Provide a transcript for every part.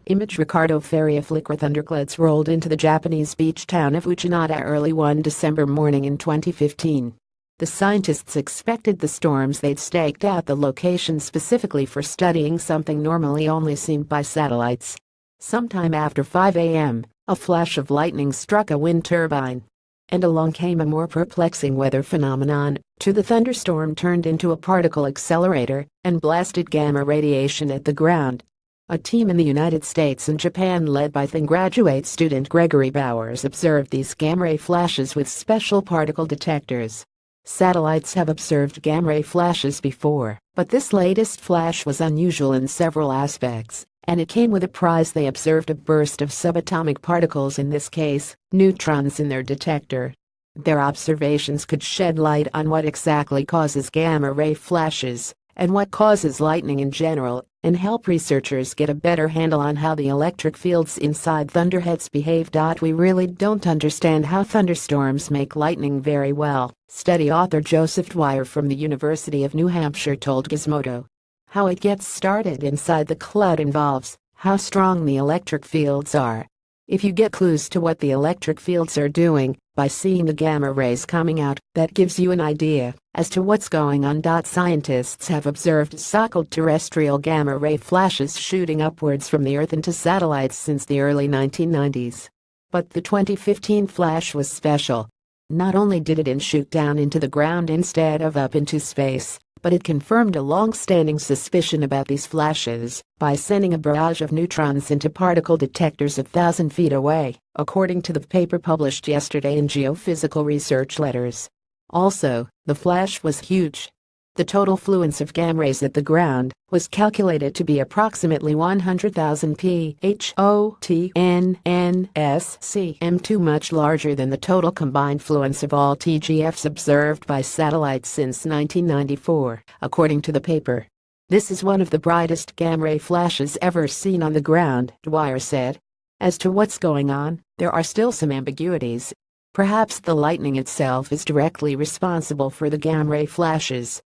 Image Ricardo FariaFlickrThunderclouds rolled into the Japanese beach town of Uchinada early one December morning in 2015. The scientists expected the storms. They'd staked out the location specifically for studying something normally only seen by satellites. Sometime after 5 a.m., a flash of lightning struck a wind turbine. And along came a more perplexing weather phenomenon. The thunderstorm turned into a particle accelerator and blasted gamma radiation at the ground. A team in the United States and Japan led by graduate student Gregory Bowers observed these gamma-ray flashes with special particle detectors. Satellites have observed gamma-ray flashes before, but this latest flash was unusual in several aspects, and it came with a prize. They observed a burst of subatomic particles, in this case, neutrons, in their detector. Their observations could shed light on what exactly causes gamma-ray flashes, and what causes lightning in general, and help researchers get a better handle on how the electric fields inside thunderheads behave. We really don't understand how thunderstorms make lightning very well, study author Joseph Dwyer from the University of New Hampshire told Gizmodo. How it gets started inside the cloud involves how strong the electric fields are. If you get clues to what the electric fields are doing by seeing the gamma rays coming out, that gives you an idea as to what's going on. Scientists have observed so-called terrestrial gamma ray flashes shooting upwards from the Earth into satellites since the early 1990s. But the 2015 flash was special. Not only did it shoot down into the ground instead of up into space, but it confirmed a long-standing suspicion about these flashes by sending a barrage of neutrons into particle detectors 1,000 feet away, according to the paper published yesterday in Geophysical Research Letters. Also, the flash was huge. The total fluence of gamma rays at the ground was calculated to be approximately 100,000 PHOTNNScm2, much larger than the total combined fluence of all TGFs observed by satellites since 1994, according to the paper. This is one of the brightest gamma ray flashes ever seen on the ground, Dwyer said. As to what's going on, there are still some ambiguities. Perhaps the lightning itself is directly responsible for the gamma ray flashes.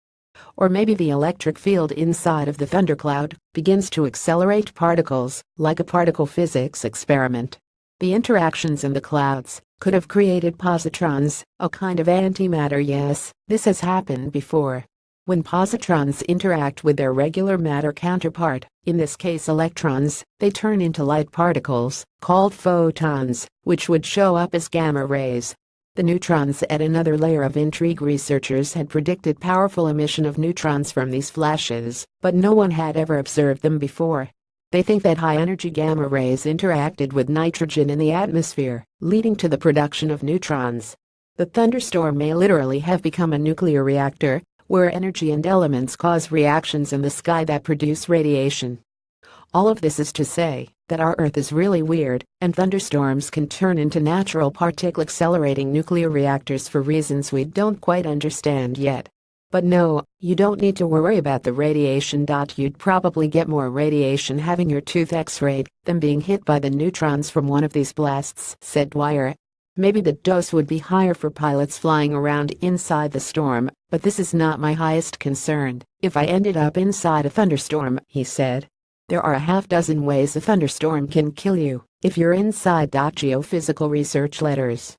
Or maybe the electric field inside of the thundercloud begins to accelerate particles, like a particle physics experiment. The interactions in the clouds could have created positrons, a kind of antimatter. Yes, this has happened before. When positrons interact with their regular matter counterpart, in this case electrons, they turn into light particles, called photons, which would show up as gamma rays. The neutrons add another layer of intrigue. Researchers had predicted powerful emission of neutrons from these flashes, but no one had ever observed them before. They think that high-energy gamma rays interacted with nitrogen in the atmosphere, leading to the production of neutrons. The thunderstorm may literally have become a nuclear reactor, where energy and elements cause reactions in the sky that produce radiation. All of this is to say that our Earth is really weird, and thunderstorms can turn into natural particle accelerating nuclear reactors for reasons we don't quite understand yet. But no, you don't need to worry about the radiation. You'd probably get more radiation having your tooth x-rayed than being hit by the neutrons from one of these blasts, said Dwyer. Maybe the dose would be higher for pilots flying around inside the storm, but this is not my highest concern. If I ended up inside a thunderstorm, he said. There are a half-dozen ways a thunderstorm can kill you if you're inside. Geophysical Research Letters.